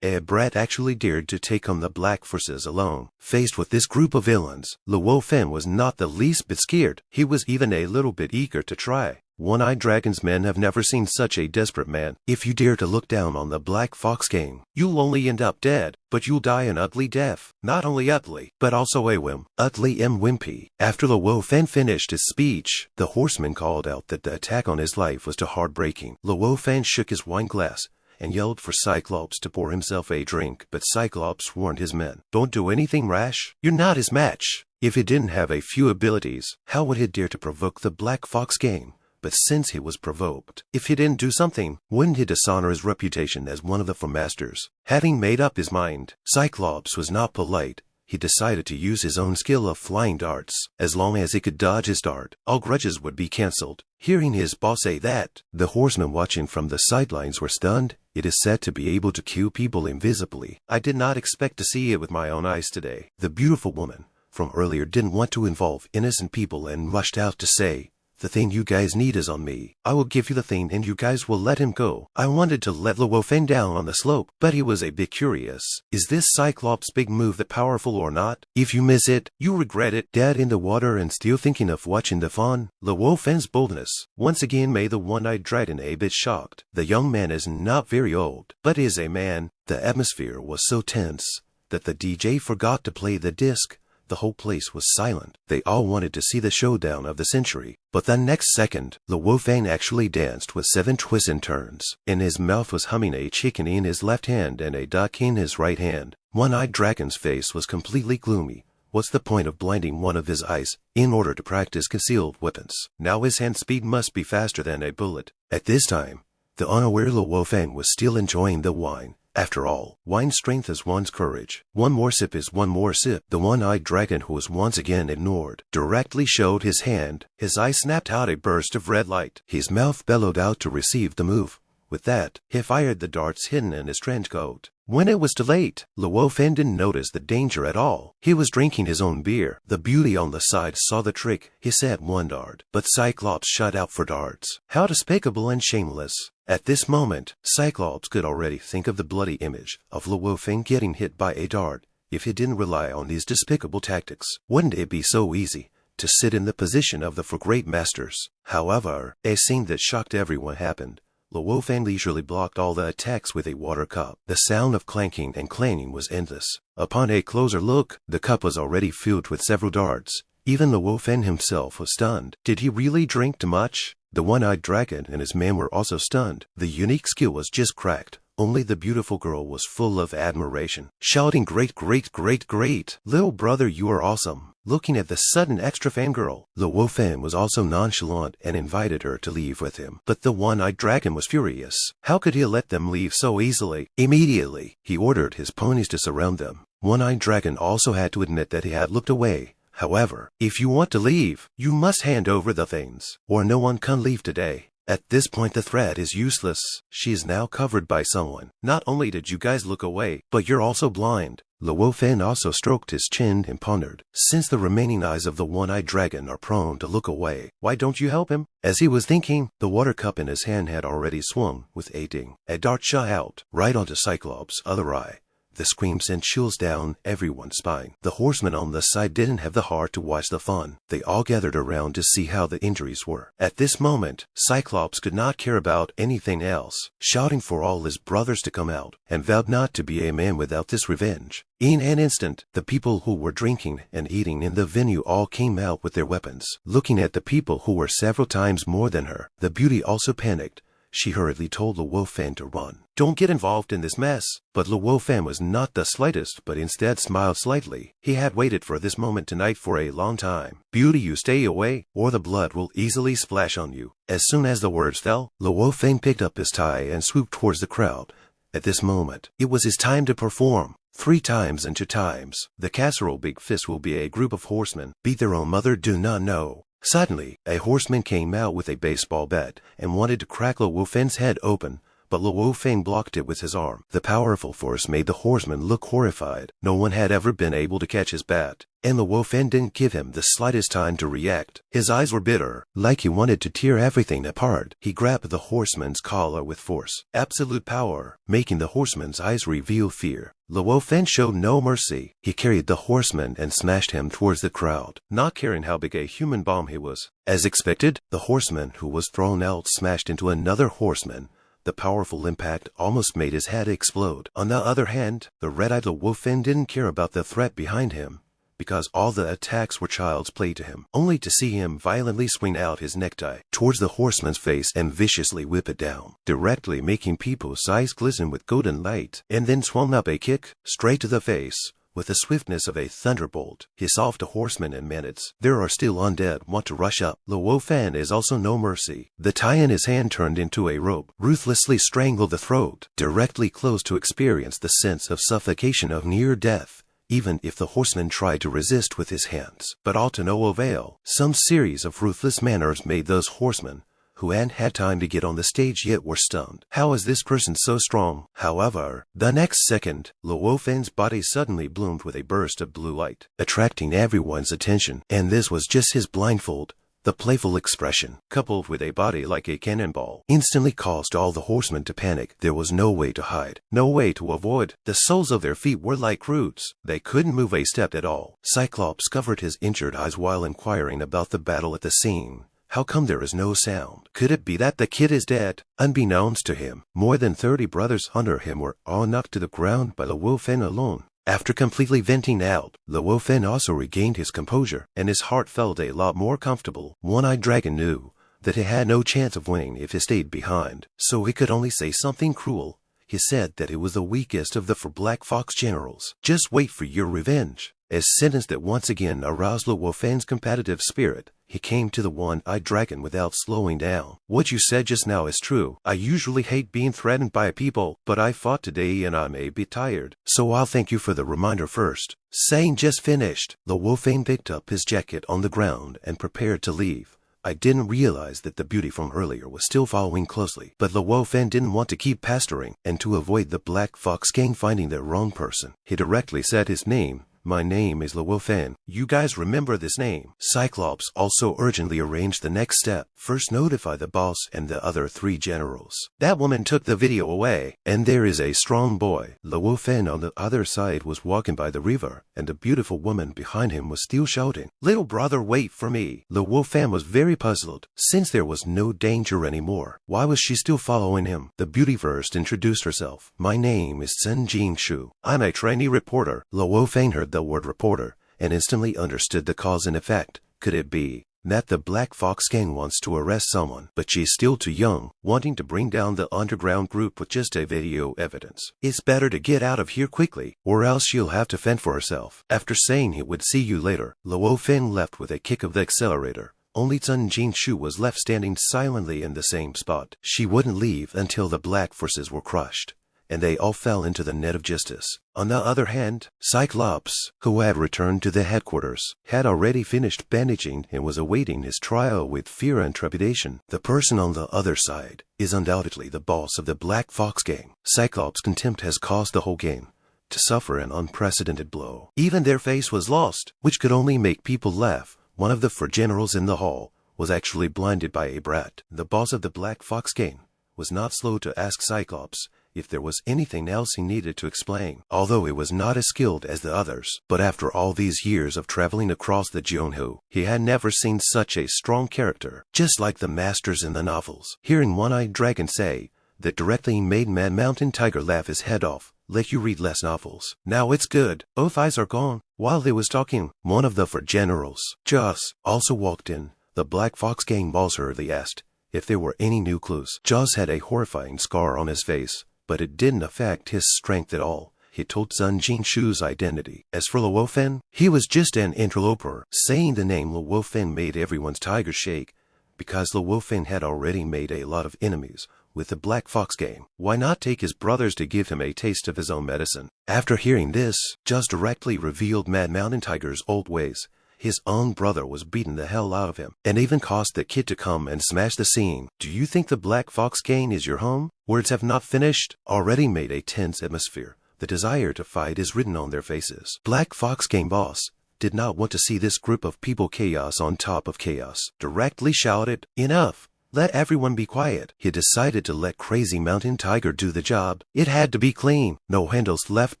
A brat actually dared to take on the black forces alone. Faced with this group of villains, Luo Feng was not the least bit scared. He was even a little bit eager to try. One-Eyed Dragon's men have never seen such a desperate man. If you dare to look down on the Black Fox gang, you'll only end up dead, but you'll die an ugly death. Not only ugly, but also a ugly wimpy. After Luo Feng finished his speech, the horseman called out that the attack on his life was too heartbreaking. Luo Feng shook his wine glass and yelled for Cyclops to pour himself a drink, but Cyclops warned his men, "Don't do anything rash. You're not his match." If he didn't have a few abilities, how would he dare to provoke the Black Fox gang? But since he was provoked, if he didn't do something, wouldn't he dishonor his reputation as one of the four masters? Having made up his mind, Cyclops was not polite. He decided to use his own skill of flying darts. As long as he could dodge his dart, all grudges would be cancelled. Hearing his boss say that, the horsemen watching from the sidelines were stunned. It is said to be able to kill people invisibly. I did not expect to see it with my own eyes today. The beautiful woman from earlier didn't want to involve innocent people and rushed out to say, "The thing you guys need is on me. I will give you the thing and you guys will let him go." I wanted to let Luo Feng down on the slope, but he was a bit curious. Is this Cyclops' big move that powerful or not? If you miss it, you regret it. Dead in the water and still thinking of watching the fun? Luo Feng's boldness once again made the One-Eyed Dragon a bit shocked. The young man is not very old, but is a man. The atmosphere was so tense that the DJ forgot to play the disc. The whole place was silent. They all wanted to see the showdown of the century. But the next second, Luo Feng actually danced with 7 twists and turns. In his mouth was humming a chicken in his left hand and a duck in his right hand. One-Eyed Dragon's face was completely gloomy. What's the point of blinding one of his eyes in order to practice concealed weapons? Now his hand speed must be faster than a bullet. At this time, the unaware Luo Feng was still enjoying the wine. After all, wine strengthens one's courage. One more sip is one more sip. The One-Eyed Dragon, who was once again ignored, directly showed his hand. His eye snapped out a burst of red light. His mouth bellowed out to receive the move. With that, he fired the darts hidden in his trench coat. When it was too late, Luo Feng didn't notice the danger at all. He was drinking his own beer. The beauty on the side saw the trick. He said one dart, but Cyclops shot out for darts. How despicable and shameless. At this moment, Cyclops could already think of the bloody image of Luo Feng getting hit by a dart. If he didn't rely on these despicable tactics, wouldn't it be so easy to sit in the position of the four great masters? However, a scene that shocked everyone happened. Luo Feng leisurely blocked all the attacks with a water cup. The sound of clanking and clanging was endless. Upon a closer look, the cup was already filled with several darts. Even Luo Feng himself was stunned. Did he really drink too much? The One-Eyed Dragon and his men were also stunned. The unique skill was just cracked. Only the beautiful girl was full of admiration, shouting, "Great, great, great, great! Little brother, you are awesome!" Looking at the sudden extra fangirl, Luo Feng was also nonchalant and invited her to leave with him. But the One-Eyed Dragon was furious. How could he let them leave so easily? Immediately, he ordered his ponies to surround them. One-Eyed Dragon also had to admit that he had looked away. However, if you want to leave, you must hand over the things, or no one can leave today. At this point the threat is useless. She is now covered by someone. Not only did you guys look away, but you're also blind. Luo Feng also stroked his chin and pondered. Since the remaining eyes of the One-Eyed Dragon are prone to look away, why don't you help him? As he was thinking, the water cup in his hand had already swung with a ding. A dart shot out, right onto Cyclops' other eye. The scream sent chills down everyone's spine. The horsemen on the side didn't have the heart to watch the fun. They all gathered around to see how the injuries were. At this moment, Cyclops could not care about anything else, shouting for all his brothers to come out, and vowed not to be a man without this revenge. In an instant, the people who were drinking and eating in the venue all came out with their weapons. Looking at the people who were several times more than her, the beauty also panicked. She hurriedly told Luo Feng to run. "Don't get involved in this mess." But Luo Feng was not the slightest, but instead smiled slightly. He had waited for this moment tonight for a long time. "Beauty, you stay away, or the blood will easily splash on you." As soon as the words fell, Luo Feng picked up his tie and swooped towards the crowd. At this moment, it was his time to perform. 3 times and 2 times. The casserole big fist will be a group of horsemen. Beat their own mother, do not know. Suddenly, a horseman came out with a baseball bat and wanted to crack Luo Feng's head open, but Luo Feng blocked it with his arm. The powerful force made the horseman look horrified. No one had ever been able to catch his bat, and Luo Feng didn't give him the slightest time to react. His eyes were bitter, like he wanted to tear everything apart. He grabbed the horseman's collar with force, absolute power, making the horseman's eyes reveal fear. Luo Feng showed no mercy. He carried the horseman and smashed him towards the crowd, not caring how big a human bomb he was. As expected, the horseman who was thrown out smashed into another horseman. The powerful impact almost made his head explode. On the other hand, the red-eyed Luo Feng didn't care about the threat behind him, because all the attacks were child's play to him, only to see him violently swing out his necktie towards the horseman's face and viciously whip it down, directly making people's eyes glisten with golden light, and then swung up a kick straight to the face. With the swiftness of a thunderbolt, he saw the horseman in minutes. There are still undead want to rush up. Luo Feng is also no mercy. The tie in his hand turned into a rope, ruthlessly strangled the throat, directly close to experience the sense of suffocation of near death, even if the horseman tried to resist with his hands. But all to no avail. Some series of ruthless manners made those horsemen, who hadn't had time to get on the stage yet, were stunned. How is this person so strong? However, the next second, Luo Feng's body suddenly bloomed with a burst of blue light, attracting everyone's attention. And this was just his blindfold. The playful expression, coupled with a body like a cannonball, instantly caused all the horsemen to panic. There was no way to hide, no way to avoid. The soles of their feet were like roots. They couldn't move a step at all. Cyclops covered his injured eyes while inquiring about the battle at the scene. How come there is no sound? Could it be that the kid is dead? Unbeknownst to him, more than 30 brothers under him were all knocked to the ground by Luo Feng alone. After completely venting out, Luo Feng also regained his composure, and his heart felt a lot more comfortable. One-Eyed Dragon knew that he had no chance of winning if he stayed behind, so he could only say something cruel. He said that he was the weakest of the four Black Fox generals. Just wait for your revenge. A sentence that once again aroused Luo Feng's competitive spirit. He came to the One-Eyed Dragon without slowing down. What you said just now is true. I usually hate being threatened by people, but I fought today and I'm a bit tired, so I'll thank you for the reminder first. Saying just finished, Luo Feng picked up his jacket on the ground and prepared to leave. I didn't realize that the beauty from earlier was still following closely, but Luo Feng didn't want to keep pestering, and to avoid the Black Fox gang finding the wrong person, he directly said his name. My name is Luo Feng. You guys remember this name. Cyclops also urgently arranged the next step. First notify the boss and the other 3 generals. That woman took the video away, and there is a strong boy. Luo Feng on the other side was walking by the river, and the beautiful woman behind him was still shouting, "Little brother, wait for me." Luo Feng was very puzzled. Since there was no danger anymore, why was she still following him? The beauty first introduced herself. My name is Sun Jingshu. I'm a trainee reporter. Luo Feng heard the word reporter and instantly understood the cause and effect. Could it be that the Black Fox gang wants to arrest someone, but she's still too young, wanting to bring down the underground group with just a video evidence? It's better to get out of here quickly, or else she'll have to fend for herself. After saying he would see you later, Luo Feng left with a kick of the accelerator. Only Sun Jingshu was left standing silently in the same spot. She wouldn't leave until the black forces were crushed, and they all fell into the net of justice. On the other hand, Cyclops, who had returned to the headquarters, had already finished bandaging and was awaiting his trial with fear and trepidation. The person on the other side is undoubtedly the boss of the Black Fox gang. Cyclops' contempt has caused the whole gang to suffer an unprecedented blow. Even their face was lost, which could only make people laugh. One of the 4 generals in the hall was actually blinded by a brat. The boss of the Black Fox gang was not slow to ask Cyclops if there was anything else he needed to explain, although he was not as skilled as the others. But after all these years of traveling across the Jeonhu, he had never seen such a strong character, just like the masters in the novels. Hearing One-Eyed Dragon say that directly made Mad Mountain Tiger laugh his head off. Let you read less novels. Now it's good. Both eyes are gone. While they was talking, one of the 4 generals, Joss, also walked in. The Black Fox gang boss hurriedly asked if there were any new clues. Joss had a horrifying scar on his face, but it didn't affect his strength at all. He told Sun Jingshu's identity. As for Luo Feng, he was just an interloper. Saying the name Luo Feng made everyone's tiger shake, because Luo Feng had already made a lot of enemies with the Black Fox gang. Why not take his brothers to give him a taste of his own medicine? After hearing this, Joss directly revealed Mad Mountain Tiger's old ways. his own brother was beating the hell out of him, and even caused the kid to come and smash the scene. Do you think the Black Fox Gang is your home? Words have not finished, already made a tense atmosphere. The desire to fight is written on their faces. Black Fox Gang boss did not want to see this group of people chaos on top of chaos. Directly shouted, "Enough! Let everyone be quiet." He decided to let Crazy Mountain Tiger do the job. It had to be clean, no handles left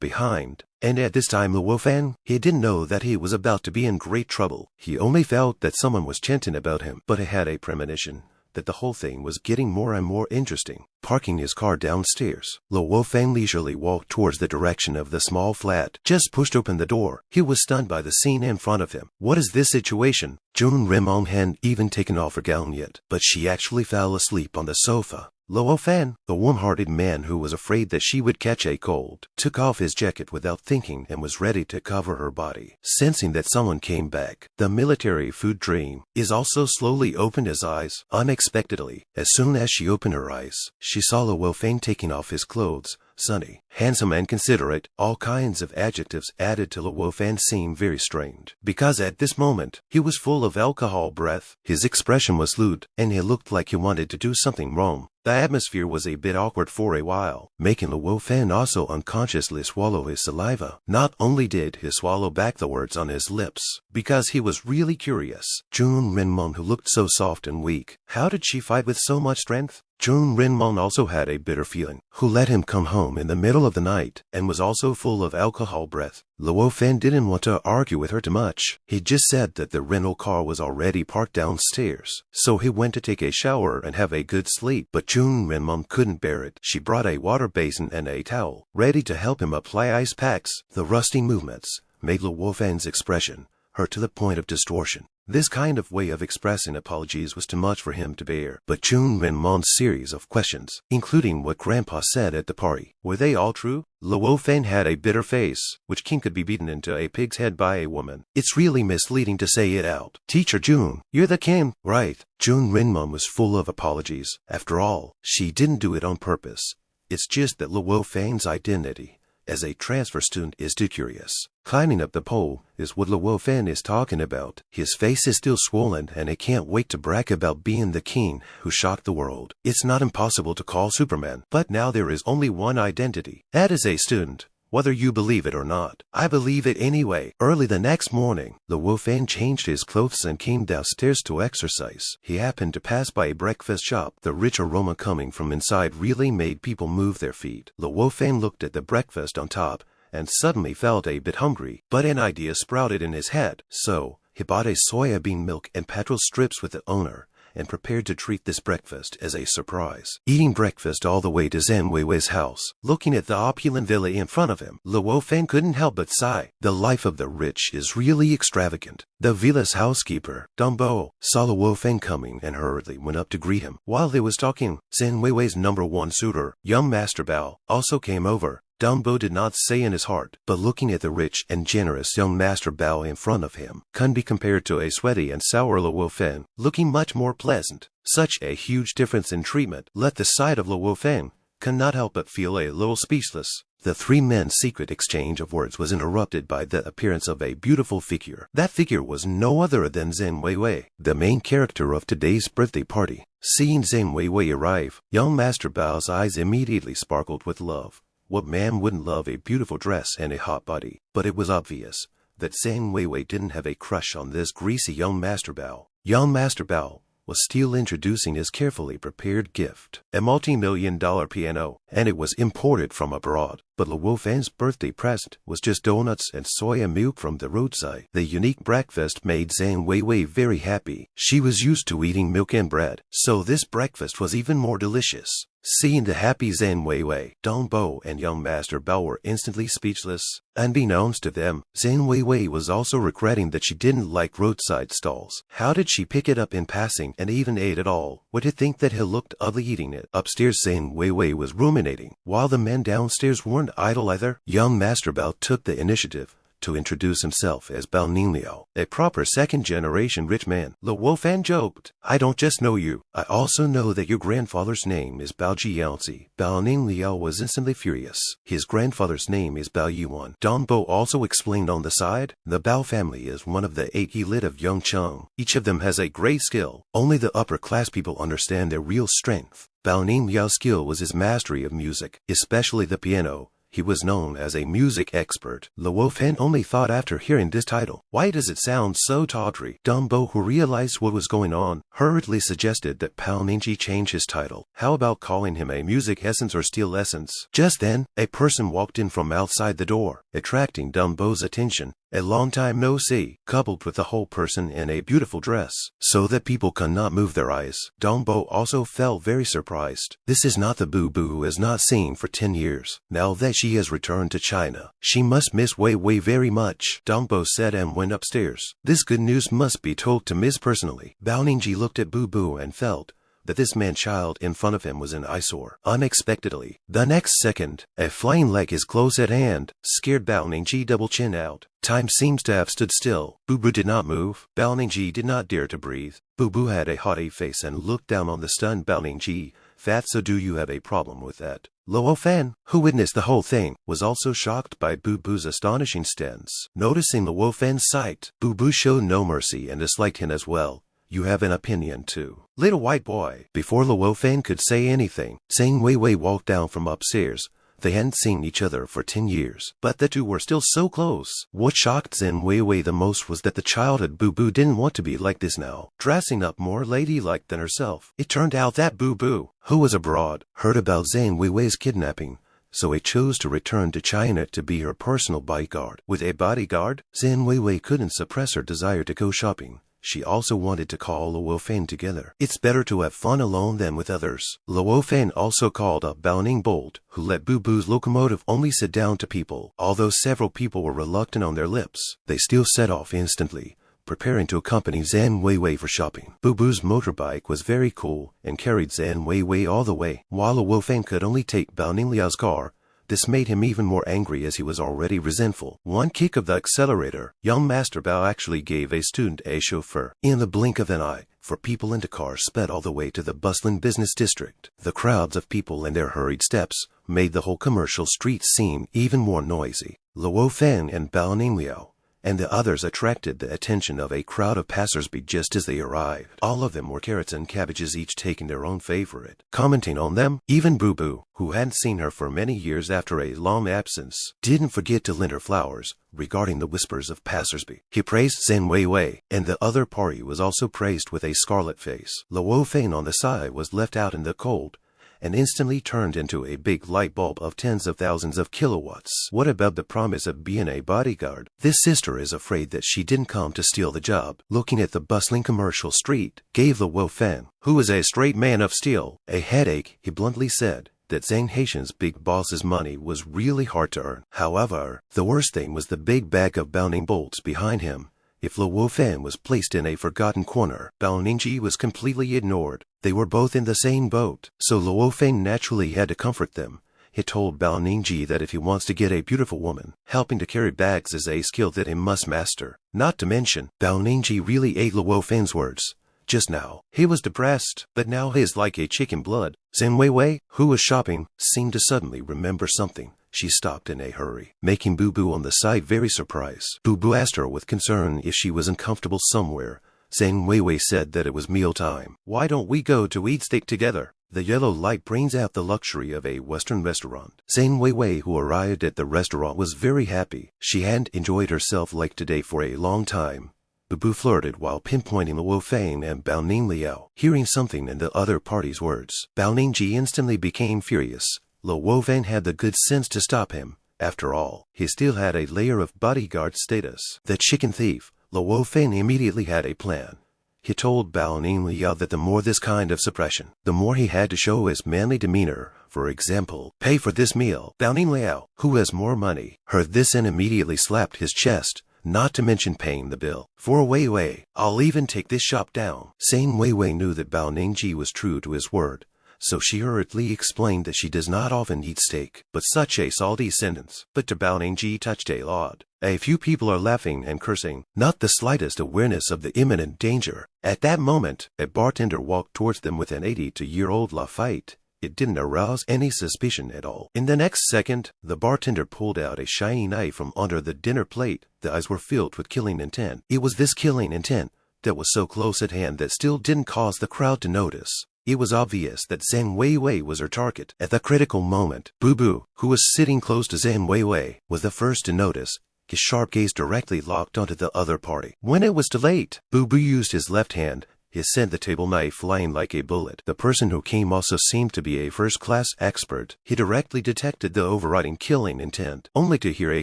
behind. And at this time, Luo Feng, he didn't know that he was about to be in great trouble. He only felt that someone was chanting about him, but he had a premonition that the whole thing was getting more and more interesting. Parking his car downstairs, Luo Feng leisurely walked towards the direction of the small flat. Just pushed open the door, he was stunned by the scene in front of him. What is this situation? June Rimong hadn't even taken off her gown yet, but she actually fell asleep on the sofa. Luo Feng, the warm-hearted man who was afraid that she would catch a cold, took off his jacket without thinking and was ready to cover her body. Sensing that someone came back, the military food dream is also slowly opened his eyes unexpectedly. As soon as she opened her eyes, she saw Luo Feng taking off his clothes. Sunny, handsome and considerate, all kinds of adjectives added to Luo Feng seemed very strained. Because at this moment, he was full of alcohol breath. His expression was lewd, and he looked like he wanted to do something wrong. The atmosphere was a bit awkward for a while, making Luo Feng also unconsciously swallow his saliva. Not only did he swallow back the words on his lips, because he was really curious. June Rinmon, who looked so soft and weak, how did she fight with so much strength? June Rinmon also had a bitter feeling, who let him come home in the middle of the night, and was also full of alcohol breath. Luo Feng didn't want to argue with her too much. He just said that the rental car was already parked downstairs, so he went to take a shower and have a good sleep. But June Rinmon couldn't bear it. She brought a water basin and a towel, ready to help him apply ice packs. The rusty movements made Luo Feng's expression hurt to the point of distortion. This kind of way of expressing apologies was too much for him to bear. But June Rinmon's series of questions, including what Grandpa said at the party, were they all true? Luo Feng had a bitter face, which king could be beaten into a pig's head by a woman. It's really misleading to say it out. Teacher June, you're the king, right? June Rinmon was full of apologies. After all, she didn't do it on purpose. It's just that Luo Feng's identity as a transfer student is too curious. Climbing up the pole is what Luo Feng is talking about. His face is still swollen and he can't wait to brag about being the king who shocked the world. It's not impossible to call Superman, but now there is only one identity. That is a student. Whether you believe it or not, I believe it anyway. Early the next morning, Luo Feng changed his clothes and came downstairs to exercise. He happened to pass by a breakfast shop. The rich aroma coming from inside really made people move their feet. Luo Feng looked at the breakfast on top and suddenly felt a bit hungry, but an idea sprouted in his head. So, he bought a soya bean milk and petrol strips with the owner, and prepared to treat this breakfast as a surprise. Eating breakfast all the way to Zhang Weiwei's house, looking at the opulent villa in front of him, Luo Feng couldn't help but sigh. The life of the rich is really extravagant. The villa's housekeeper, Dong Bo, saw Luo Feng coming and hurriedly went up to greet him. While they was talking, Zhang Weiwei's #1 suitor, young Master Bao, also came over. Dong Bo did not say in his heart, but looking at the rich and generous young Master Bao in front of him couldn't be compared to a sweaty and sour Luo Feng, looking much more pleasant. Such a huge difference in treatment left the sight of Luo Feng could not help but feel a little speechless. The three men's secret exchange of words was interrupted by the appearance of a beautiful figure. That figure was no other than Zhang Weiwei, the main character of today's birthday party. Seeing Zhang Weiwei arrive, young Master Bao's eyes immediately sparkled with love. What man wouldn't love a beautiful dress and a hot body? But it was obvious that Zhang Weiwei didn't have a crush on this greasy young Master Bao. Young Master Bao was still introducing his carefully prepared gift, a multi-million-dollar piano, and it was imported from abroad. But Luo Feng's birthday present was just donuts and soya milk from the roadside. The unique breakfast made Zhang Weiwei very happy. She was used to eating milk and bread, so this breakfast was even more delicious. Seeing the happy Zhang Weiwei, Dong Bo and young Master Bao were instantly speechless. Unbeknownst to them, Zhang Weiwei was also regretting that she didn't like roadside stalls. How did she pick it up in passing and even ate it all? Would he think that he looked ugly eating it? Upstairs, Zhang Weiwei was ruminating, while the men downstairs weren't idle either. Young Master Bao took the initiative to introduce himself as Bauhinia Liao, a proper second-generation rich man. Luo Feng joked, "I don't just know you. I also know that your grandfather's name is Bao Jiaozi." Bauhinia Liao was instantly furious. His grandfather's name is Bao Yuan. Dong Bo also explained on the side, the Bao family is one of the 8 elite of Yongcheng. Each of them has a great skill. Only the upper-class people understand their real strength. Bauhinia Liao's skill was his mastery of music, especially the piano. He was known as a music expert. Luo Feng only thought after hearing this title, "Why does it sound so tawdry?" Dong Bo, who realized what was going on, hurriedly suggested that Bauhinia change his title. How about calling him a music essence or steel essence? Just then, a person walked in from outside the door, attracting Dong Bo's attention. A long time no see, coupled with the whole person in a beautiful dress, so that people could not move their eyes. Dong Bo also felt very surprised. This is not the Boo Boo who has not seen for 10 years. Now that she has returned to China, she must miss Wei Wei very much, Dong Bo said and went upstairs. This good news must be told to Miss personally. Bauhinia looked at Boo Boo and felt that this man-child in front of him was an eyesore. Unexpectedly, the next second, a flying leg is close at hand, scared Bauhinia double chin out. Time seems to have stood still. Boo Boo did not move. Bauhinia did not dare to breathe. Boo Boo had a haughty face and looked down on the stunned Bauhinia. "Fat, so do you have a problem with that?" Luo Feng, who witnessed the whole thing, was also shocked by Boo Boo's astonishing stance. Noticing Luo Feng's sight, Boo Boo showed no mercy and disliked him as well. "You have an opinion too, little white boy." Before Luo Feng could say anything, Zhang Wei Wei walked down from upstairs. They hadn't seen each other for 10 years, but the two were still so close. What shocked Zhang Wei Wei the most was that the childhood Boo Boo didn't want to be like this now, dressing up more ladylike than herself. It turned out that Boo Boo, who was abroad, heard about Zhang Wei Wei's kidnapping, so he chose to return to China to be her personal bodyguard. With a bodyguard, Zhang Wei Wei couldn't suppress her desire to go shopping. She also wanted to call Luo Feng together. It's better to have fun alone than with others. Luo Feng also called up Bauhinia Bolt, who let Boo Boo's locomotive only sit down to people. Although several people were reluctant on their lips, they still set off instantly, preparing to accompany Zhang Wei Wei for shopping. Boo Boo's motorbike was very cool and carried Zhang Wei Wei all the way, while Luo Feng could only take Bauhinia Liao's car. This made him even more angry as he was already resentful. One kick of the accelerator, young Master Bao actually gave a student a chauffeur. In the blink of an eye, 4 people in the car sped all the way to the bustling business district. The crowds of people and their hurried steps made the whole commercial street seem even more noisy. Luo Feng and Bauhinia Liao and the others attracted the attention of a crowd of passersby just as they arrived. All of them were carrots and cabbages, each taking their own favorite. Commenting on them, even Boo Boo, who hadn't seen her for many years after a long absence, didn't forget to lend her flowers. Regarding the whispers of passersby, he praised Zhang Wei Wei, and the other party was also praised with a scarlet face. Luo Feng on the side was left out in the cold, and instantly turned into a big light bulb of tens of thousands of kilowatts. What about the promise of being a bodyguard? This sister is afraid that she didn't come to steal the job. Looking at the bustling commercial street, gave Luo Feng, who is a straight man of steel, a headache. He bluntly said that Zhang Haitian's big boss's money was really hard to earn. However, the worst thing was the big bag of Bauhinia bolts behind him. If Luo Feng was placed in a forgotten corner, Bauhinia was completely ignored. They were both in the same boat, so Luo Feng naturally had to comfort them. He told Bauhinia that if he wants to get a beautiful woman, helping to carry bags is a skill that he must master. Not to mention, Bauhinia really ate Luo Feng's words. Just now, he was depressed, but now he is like a chicken blood. Zhang Wei Wei, who was shopping, seemed to suddenly remember something. She stopped in a hurry, making Boo Boo on the side very surprised. Boo Boo asked her with concern if she was uncomfortable somewhere. Zhang Wei Wei said that it was meal time. "Why don't we go to eat steak together?" The yellow light brings out the luxury of a Western restaurant. Zhang Wei Wei, who arrived at the restaurant, was very happy. She hadn't enjoyed herself like today for a long time. Boo Boo flirted while pinpointing Luo Feng and Bauhinia Liao. Hearing something in the other party's words, Bauhinia instantly became furious. Luo Feng had the good sense to stop him. After all, he still had a layer of bodyguard status. The chicken thief, Luo Feng, immediately had a plan. He told Bauhinia Liao that the more this kind of suppression, the more he had to show his manly demeanor. For example, "Pay for this meal." Bauhinia Liao, who has more money, heard this and immediately slapped his chest, not to mention paying the bill. "For Wei Wei, I'll even take this shop down." Zhang Wei Wei knew that Bauhinia was true to his word. so she hurriedly explained that she does not often eat steak, but such a salty sentence. But to Bauhinia touched a lot. A few people are laughing and cursing, not the slightest awareness of the imminent danger. At that moment, a bartender walked towards them with an 82-year-old Lafayette. It didn't arouse any suspicion at all. In the next second, the bartender pulled out a shiny knife from under the dinner plate. The eyes were filled with killing intent. It was this killing intent that was so close at hand that still didn't cause the crowd to notice. It was obvious that Zhang Weiwei was her target. At the critical moment, Bu Bu, who was sitting close to Zhang Weiwei, was the first to notice. His sharp gaze directly locked onto the other party. When it was too late, Bu Bu used his left hand. He sent the table knife flying like a bullet. The person who came also seemed to be a first-class expert. He directly detected the overriding killing intent, only to hear a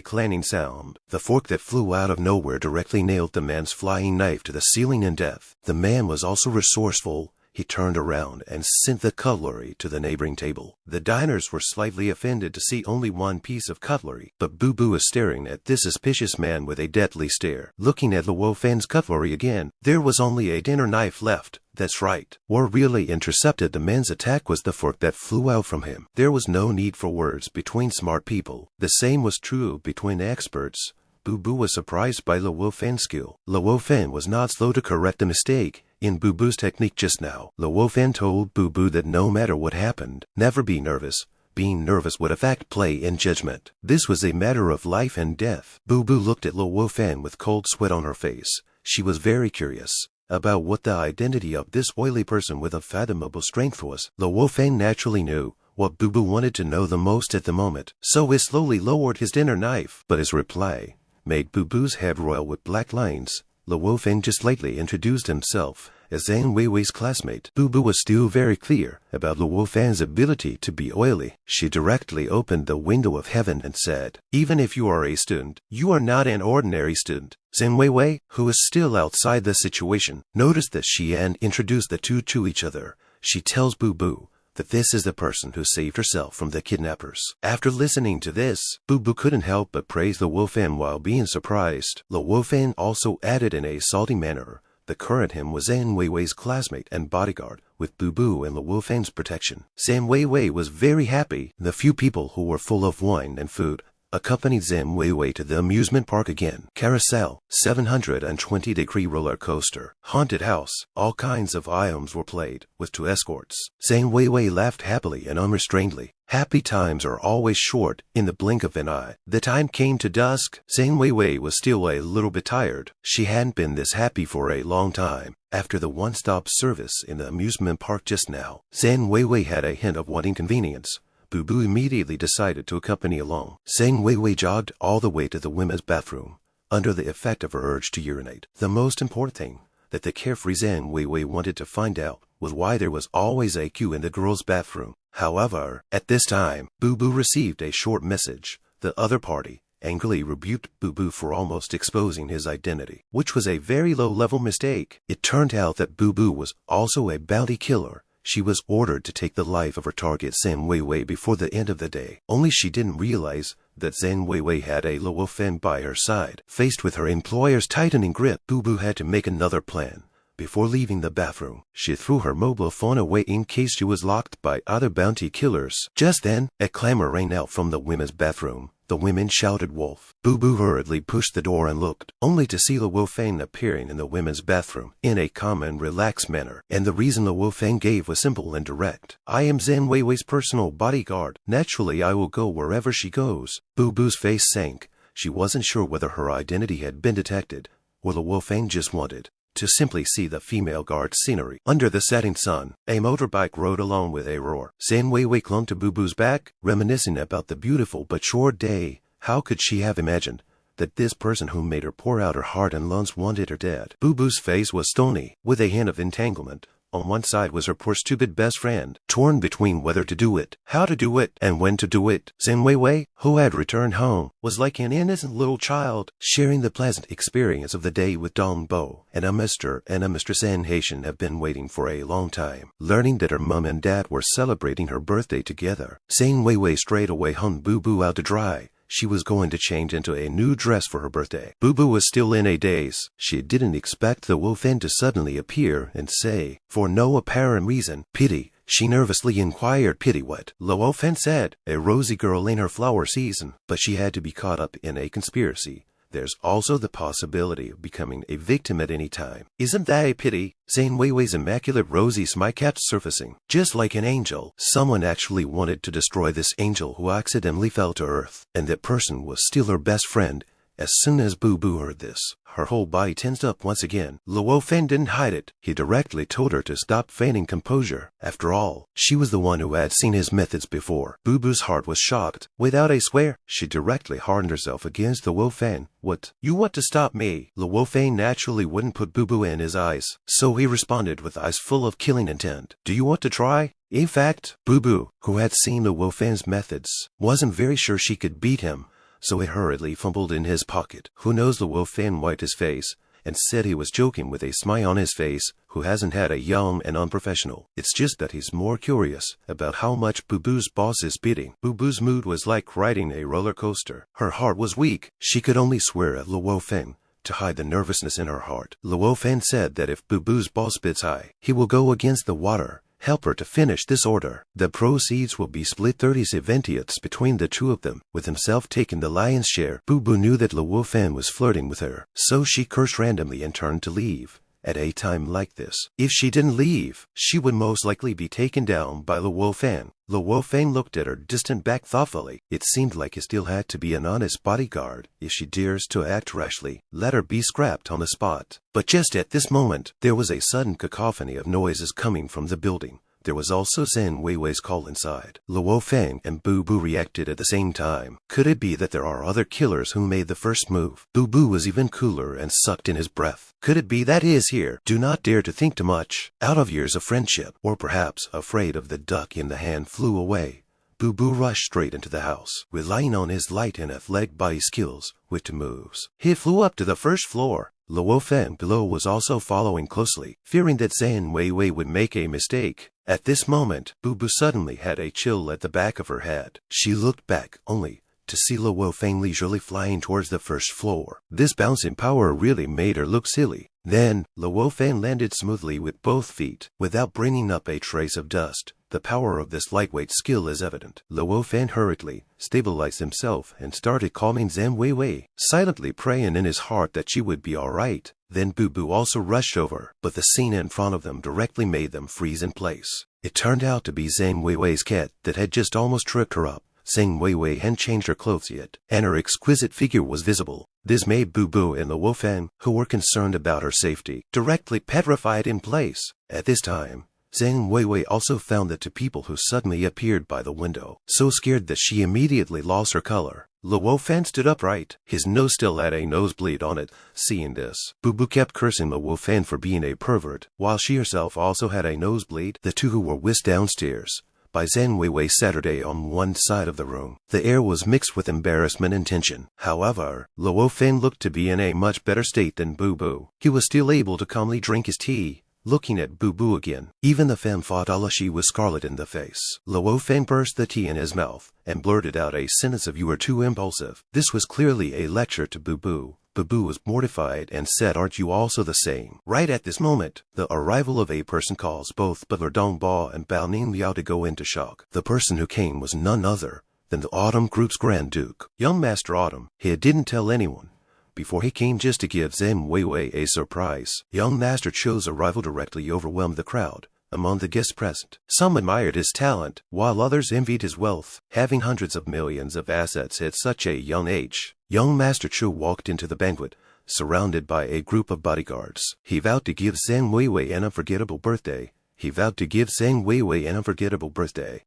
clanging sound. The fork that flew out of nowhere directly nailed the man's flying knife to the ceiling in death. The man was also resourceful. He turned around and sent the cutlery to the neighboring table. The diners were slightly offended to see only one piece of cutlery, but Bu Bu was staring at this suspicious man with a deadly stare. Looking at Luo Feng's cutlery again, there was only a dinner knife left. That's right. What really intercepted the man's attack was the fork that flew out from him. There was no need for words between smart people. The same was true between experts. Bu Bu was surprised by Luo Feng's skill. Luo Feng was not slow to correct the mistake in Bu Bu's technique just now. Luo Feng told Bu Bu that no matter what happened, never be nervous. Being nervous would affect play and judgment. This was a matter of life and death. Bu Bu looked at Luo Feng with cold sweat on her face. She was very curious about what the identity of this oily person with unfathomable strength was. Luo Feng naturally knew what Bu Bu wanted to know the most at the moment, so he slowly lowered his dinner knife, but his reply made Bu Bu's head roil with black lines. Luo Feng just lightly introduced himself as Zhang Weiwei's classmate. Bu Bu was still very clear about Luo Feng's ability to be oily. She directly opened the window of heaven and said, "Even if you are a student, you are not an ordinary student." Zhang Weiwei, who was still outside the situation, noticed that she and introduced the two to each other. She tells Bu Bu that this is the person who saved herself from the kidnappers. After listening to this, Bu Bu couldn't help but praise Luo Feng while being surprised. Luo Feng also added in a salty manner, the current him was Zhang Weiwei's classmate and bodyguard, with Bu Bu and Luo Feng's protection. Zhang Weiwei was very happy. The few people who were full of wine and food accompanied Zhang Weiwei to the amusement park again. Carousel, 720-degree roller coaster, haunted house, all kinds of items were played, with two escorts. Zhang Weiwei laughed happily and unrestrainedly. Happy times are always short, in the blink of an eye. The time came to dusk. Zhang Weiwei was still a little bit tired. She hadn't been this happy for a long time. After the one-stop service in the amusement park just now, Zhang Weiwei had a hint of wanting convenience. Bu Bu immediately decided to accompany along. Zhang Weiwei jogged all the way to the women's bathroom, under the effect of her urge to urinate. The most important thing that the carefree Zhang Weiwei wanted to find out was why there was always a queue in the girls' bathroom. However, at this time, Bu Bu received a short message. The other party angrily rebuked Bu Bu for almost exposing his identity, which was a very low-level mistake. It turned out that Bu Bu was also a bounty killer. She was ordered to take the life of her target Zhang Weiwei before the end of the day. Only she didn't realize that Zhang Weiwei had a Luo Feng by her side. Faced with her employer's tightening grip, Bu Bu had to make another plan. Before leaving the bathroom, she threw her mobile phone away in case she was locked by other bounty killers. Just then, a clamor rang out from the women's bathroom. The women shouted wolf. Bu Bu hurriedly pushed the door and looked, only to see Luo Feng appearing in the women's bathroom in a calm and relaxed manner. And the reason Luo Feng gave was simple and direct. "I am Zhang Weiwei's personal bodyguard. Naturally, I will go wherever she goes." Bu Bu's face sank. She wasn't sure whether her identity had been detected, or Luo Feng just wanted to simply see the female guard's scenery. Under the setting sun, a motorbike rode along with a roar. Zhang Weiwei clung to Bu Bu's back, reminiscing about the beautiful but short day. How could she have imagined that this person who made her pour out her heart and lungs wanted her dead? Bu Bu's face was stony, with a hint of entanglement. On one side was her poor stupid best friend, torn between whether to do it, how to do it, and when to do it. Zhang Weiwei, who had returned home, was like an innocent little child, sharing the pleasant experience of the day with Dong Bo. And a Mr. and a Mistress Anne Haitian have been waiting for a long time. Learning that her mom and dad were celebrating her birthday together, Zhang Weiwei straight away hung Bu Bu out to dry. She was going to change into a new dress for her birthday. Bu Bu was still in a daze. She didn't expect the Luo Feng to suddenly appear and say, for no apparent reason, "Pity, she nervously inquired. Pity what? Luo Feng said. A rosy girl in her flower season, but she had to be caught up in a conspiracy. There's also the possibility of becoming a victim at any time. Isn't that a pity? Zhang Weiwei's immaculate rosy smile kept surfacing. Just like an angel, someone actually wanted to destroy this angel who accidentally fell to earth, and that person was still her best friend. As soon as Boo Boo heard this, her whole body tensed up once again. Luo Feng didn't hide it. He directly told her to stop feigning composure. After all, she was the one who had seen his methods before. Boo Boo's heart was shocked. Without a swear, she directly hardened herself against Luo Feng. What? You want to stop me? Luo Feng naturally wouldn't put Boo Boo in his eyes, so he responded with eyes full of killing intent. Do you want to try? In fact, Boo Boo, who had seen Luo Feng's methods, wasn't very sure she could beat him. So he hurriedly fumbled in his pocket. Who knows? Luo Feng wiped his face and said he was joking with a smile on his face. Who hasn't had a young and unprofessional? It's just that he's more curious about how much Boo Boo's boss is bidding. Boo Boo's mood was like riding a roller coaster. Her heart was weak. She could only swear at Luo Feng to hide the nervousness in her heart. Luo Feng said that if Boo Boo's boss bids high, he will go against the water. Help her to finish this order. The proceeds will be split 30/70ths between the two of them, with himself taking the lion's share. Boo Boo knew that Luo Feng was flirting with her, so she cursed randomly and turned to leave. At a time like this, if she didn't leave, she would most likely be taken down by Luo Feng. Luo Feng looked at her distant back thoughtfully. It seemed like he still had to be an honest bodyguard. If she dares to act rashly, let her be scrapped on the spot. But just at this moment, there was a sudden cacophony of noises coming from the building. There was also Zhang Weiwei's call inside. Luo Feng and Boo Boo reacted at the same time. Could it be that there are other killers who made the first move? Boo Boo was even cooler and sucked in his breath. Could it be that he is here? Do not dare to think too much. Out of years of friendship, or perhaps afraid of the duck in the hand, flew away. Boo Boo rushed straight into the house, relying on his light and athletic body skills with two moves. He flew up to the first floor. Luo Feng below was also following closely, fearing that Zhang Weiwei would make a mistake. At this moment, Boo Boo suddenly had a chill at the back of her head. She looked back, only to see Luo Feng leisurely flying towards the first floor. This bouncing power really made her look silly. Then, Luo Feng landed smoothly with both feet, without bringing up a trace of dust. The power of this lightweight skill is evident. Luo Feng hurriedly stabilized himself and started calming Zhang Weiwei, silently praying in his heart that she would be alright. Then Boo Boo also rushed over, but the scene in front of them directly made them freeze in place. It turned out to be Zhang Weiwei's cat that had just almost tripped her up. Zhang Weiwei hadn't changed her clothes yet, and her exquisite figure was visible. This made Boo Boo and Luo Feng, who were concerned about her safety, directly petrified in place. At this time, Zhang Weiwei also found the two people who suddenly appeared by the window, so scared that she immediately lost her color. Luo Feng stood upright, his nose still had a nosebleed on it. Seeing this, Boo Boo kept cursing Luo Feng for being a pervert, while she herself also had a nosebleed. The two who were whisked downstairs by Zhang Weiwei Saturday on one side of the room. The air was mixed with embarrassment and tension. However, Luo Feng looked to be in a much better state than Boo Boo. He was still able to calmly drink his tea. Looking at Boo Boo again, even the femme fatale, she was scarlet in the face. Luo Feng burst the tea in his mouth and blurted out a sentence of "You are too impulsive." This was clearly a lecture to Boo Boo. Boo Boo was mortified and said, "Aren't you also the same?" Right at this moment, the arrival of a person caused both Butler Dong Bao and Bao Ning Liao to go into shock. The person who came was none other than the Autumn Group's Grand Duke, young Master Autumn. He didn't tell anyone before he came, just to give Zhang Weiwei a surprise. Young Master Cho's arrival directly overwhelmed the crowd. Among the guests present, some admired his talent, while others envied his wealth, having hundreds of millions of assets at such a young age. Young Master Cho walked into the banquet, surrounded by a group of bodyguards. He vowed to give Zhang Weiwei an unforgettable birthday.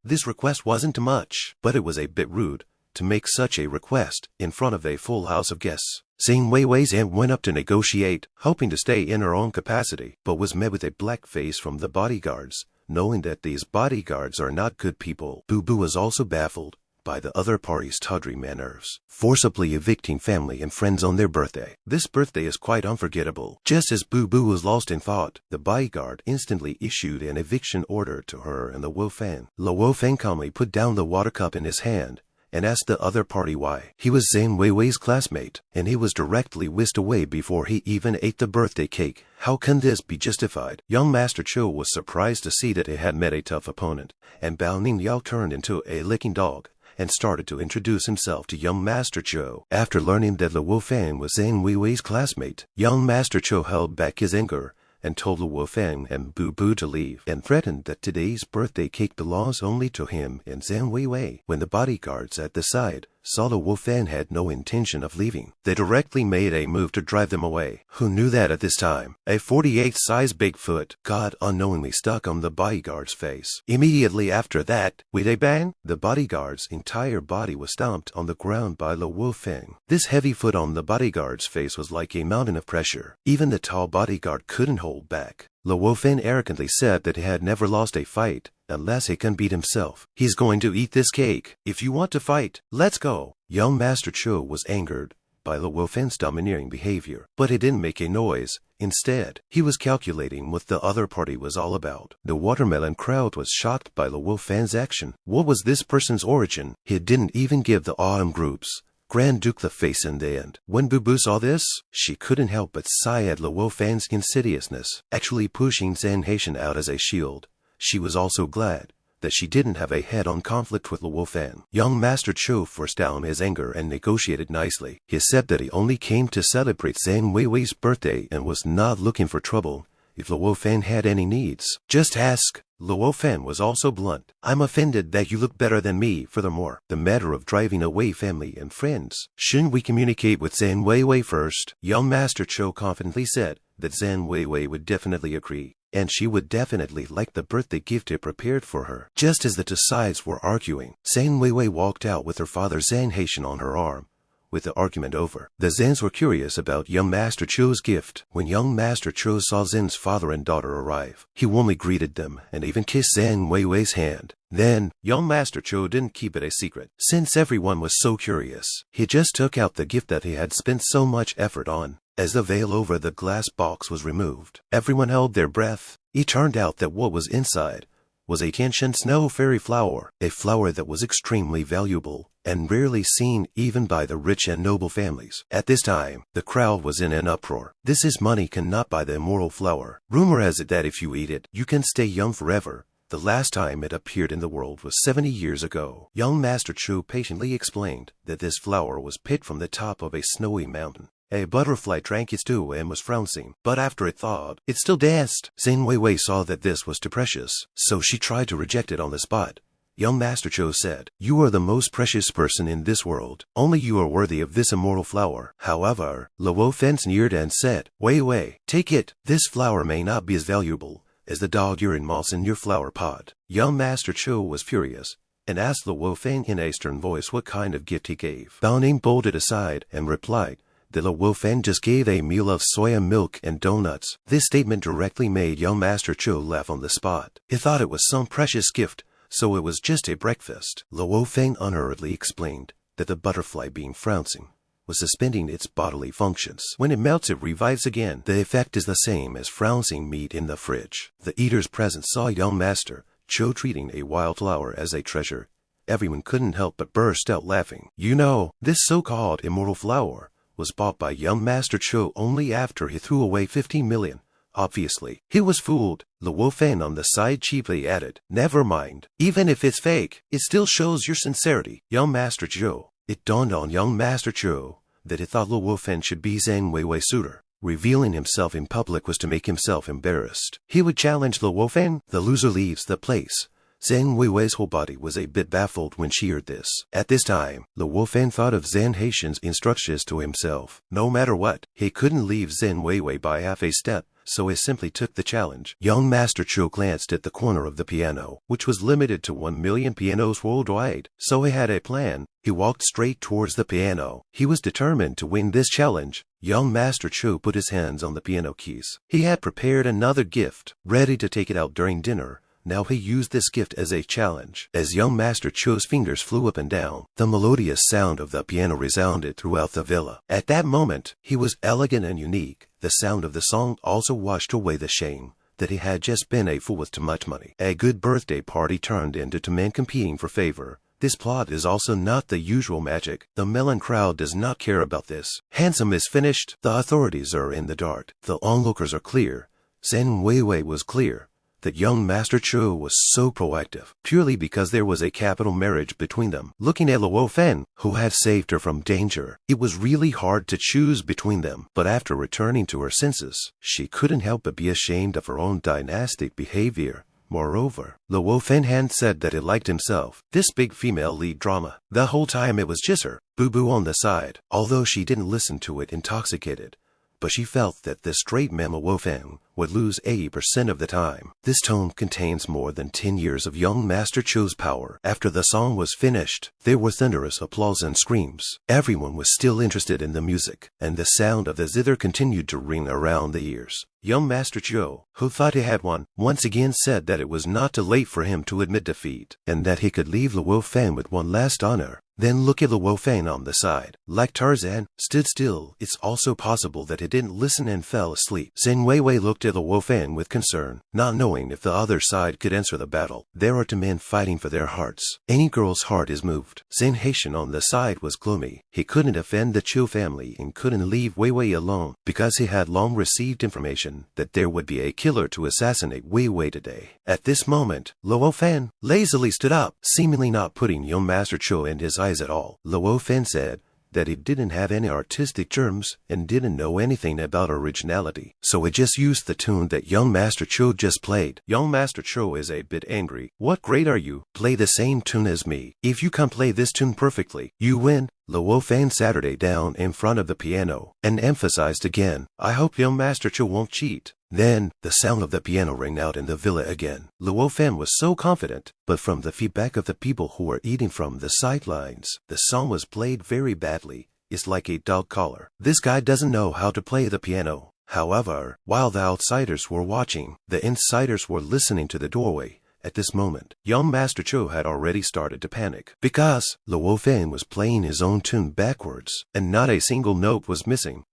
This request wasn't much, but it was a bit rude to make such a request in front of a full house of guests. Zhang Weiwei's aunt went up to negotiate, hoping to stay in her own capacity, but was met with a black face from the bodyguards, knowing that these bodyguards are not good people. Boo Boo was also baffled by the other party's tawdry manners, forcibly evicting family and friends on their birthday. This birthday is quite unforgettable. Just as Boo Boo was lost in thought, the bodyguard instantly issued an eviction order to her and Luo Feng. Luo Feng calmly put down the water cup in his hand and asked the other party why. He was Zhang Weiwei's classmate, and he was directly whisked away before he even ate the birthday cake. How can this be justified? Young Master Cho was surprised to see that he had met a tough opponent, and Bao Ningyao turned into a licking dog and started to introduce himself to young Master Cho. After learning that Luo Feng was Zhang Weiwei's classmate, young Master Cho held back his anger and told Luo Feng and Bu Bu to leave, and threatened that today's birthday cake belongs only to him and Zhang Weiwei. When the bodyguards at the side saw Luo Feng had no intention of leaving, they directly made a move to drive them away. Who knew that at this time? A 48-size Bigfoot got unknowingly stuck on the bodyguard's face. Immediately after that, with a bang, the bodyguard's entire body was stomped on the ground by Luo Feng. This heavy foot on the bodyguard's face was like a mountain of pressure. Even the tall bodyguard couldn't hold back. Luo Feng arrogantly said that he had never lost a fight unless he can beat himself. He's going to eat this cake. If you want to fight, let's go. Young Master Cho was angered by Luo Feng's domineering behavior, but he didn't make a noise. Instead, he was calculating what the other party was all about. The watermelon crowd was shocked by Luo Feng's action. What was this person's origin? He didn't even give the autumn groups Grand Duke the face in the end. When Bu Bu saw this, she couldn't help but sigh at Luo Feng's insidiousness, actually pushing Zhang Haitian out as a shield. She was also glad that she didn't have a head-on conflict with Luo Feng. Young Master Cho forced down his anger and negotiated nicely. He said that he only came to celebrate Zhang Weiwei's birthday and was not looking for trouble. If Luo Feng had any needs, just ask. Luo Feng was also blunt. I'm offended that you look better than me. Furthermore, the matter of driving away family and friends. Shouldn't we communicate with Zhang Weiwei first? Young Master Cho confidently said that Zhang Weiwei would definitely agree, and she would definitely like the birthday gift he prepared for her. Just as the two sides were arguing, Zhang Weiwei walked out with her father Zhang Haitian on her arm. With the argument over, the Zhens were curious about young Master Cho's gift. When young Master Cho saw Zhen's father and daughter arrive, he warmly greeted them and even kissed Zhang Weiwei's hand. Then, young Master Cho didn't keep it a secret. Since everyone was so curious, he just took out the gift that he had spent so much effort on. As the veil over the glass box was removed, everyone held their breath. It turned out that what was inside was a Tianshan snow fairy flower, a flower that was extremely valuable and rarely seen even by the rich and noble families. At this time, the crowd was in an uproar. This is money cannot buy the immortal flower. Rumor has it that if you eat it, you can stay young forever. The last time it appeared in the world was 70 years ago. Young Master Cho patiently explained that this flower was picked from the top of a snowy mountain. A butterfly drank its dew and was frowning, but after it thawed, it still danced. Zhang Weiwei saw that this was too precious, so she tried to reject it on the spot. Young Master Cho said, "You are the most precious person in this world. Only you are worthy of this immortal flower." However, Luo Feng sneered and said, Weiwei, take it. This flower may not be as valuable as the dog urine moss in your flower pot. Young Master Cho was furious and asked Luo Feng in a stern voice what kind of gift he gave. Bao Ning bolted aside and replied that Luo Feng just gave a meal of soya milk and donuts. This statement directly made young Master Cho laugh on the spot. He thought it was some precious gift, so it was just a breakfast. Luo Feng unhurriedly explained that the butterfly being frowning was suspending its bodily functions. When it melts, it revives again. The effect is the same as frowning meat in the fridge. The eaters present saw young Master Cho treating a wildflower as a treasure. Everyone couldn't help but burst out laughing. You know, this so-called immortal flower was bought by young Master Cho only after he threw away 15 million. Obviously, he was fooled. Luo Feng on the side cheaply added, "Never mind. Even if it's fake, it still shows your sincerity." Young Master Cho. It dawned on young Master Cho that he thought Luo Feng should be Zhang Weiwei's suitor. Revealing himself in public was to make himself embarrassed. He would challenge Luo Feng. The loser leaves the place. Zhang Weiwei's whole body was a bit baffled when she heard this. At this time, Luo Feng thought of Zhang Haitian's instructions to himself. No matter what, he couldn't leave Zhang Weiwei by half a step, so he simply took the challenge. Young Master Cho glanced at the corner of the piano, which was limited to 1 million pianos worldwide, so he had a plan. He walked straight towards the piano. He was determined to win this challenge. Young Master Cho put his hands on the piano keys. He had prepared another gift, ready to take it out during dinner. Now he used this gift as a challenge. As young Master Cho's fingers flew up and down, the melodious sound of the piano resounded throughout the villa. At that moment, he was elegant and unique. The sound of the song also washed away the shame that he had just been a fool with too much money. A good birthday party turned into two men competing for favor. This plot is also not the usual magic. The melon crowd does not care about this. Handsome is finished. The authorities are in the dark. The onlookers are clear. Zhen Weiwei was clear that young Master Chu was so proactive, purely because there was a capital marriage between them. Looking at Luo Feng, who had saved her from danger, it was really hard to choose between them. But after returning to her senses, she couldn't help but be ashamed of her own dynastic behavior. Moreover, Luo Feng had said that he liked himself, this big female lead drama. The whole time it was just her, boo-boo on the side, although she didn't listen to it intoxicated. But she felt that the straight man Luo Feng would lose 80% of the time. This tome contains more than 10 years of young Master Chu's power. After the song was finished, there were thunderous applause and screams. Everyone was still interested in the music, and the sound of the zither continued to ring around the ears. Young Master Chu, who thought he had won, once again said that it was not too late for him to admit defeat, and that he could leave Luo Feng with one last honor. Then look at Luo Feng on the side. Like Tarzan, stood still. It's also possible that he didn't listen and fell asleep. Zhen Weiwei looked at Luo Feng with concern, not knowing if the other side could answer the battle. There are two men fighting for their hearts. Any girl's heart is moved. Zhen Haitian on the side was gloomy. He couldn't offend the Chu family and couldn't leave Weiwei alone, because he had long received information that there would be a killer to assassinate Weiwei today. At this moment, Luo Feng lazily stood up, seemingly not putting young Master Chu in his eyes at all. Luo Feng said that he didn't have any artistic germs and didn't know anything about originality, so he just used the tune that young Master Chu just played. Young Master Chu is a bit angry. What grade are you? Play the same tune as me. If you can play this tune perfectly, you win. Luo Feng Saturday down in front of the piano and emphasized again, I hope young Master Chu won't cheat. Then, the sound of the piano rang out in the villa again. Luo Feng was so confident, but from the feedback of the people who were eating from the sidelines, the song was played very badly. It's like a dog collar. This guy doesn't know how to play the piano. However, while the outsiders were watching, the insiders were listening to the doorway. At this moment, young Master Chu had already started to panic, because Luo Feng was playing his own tune backwards, and not a single note was missing.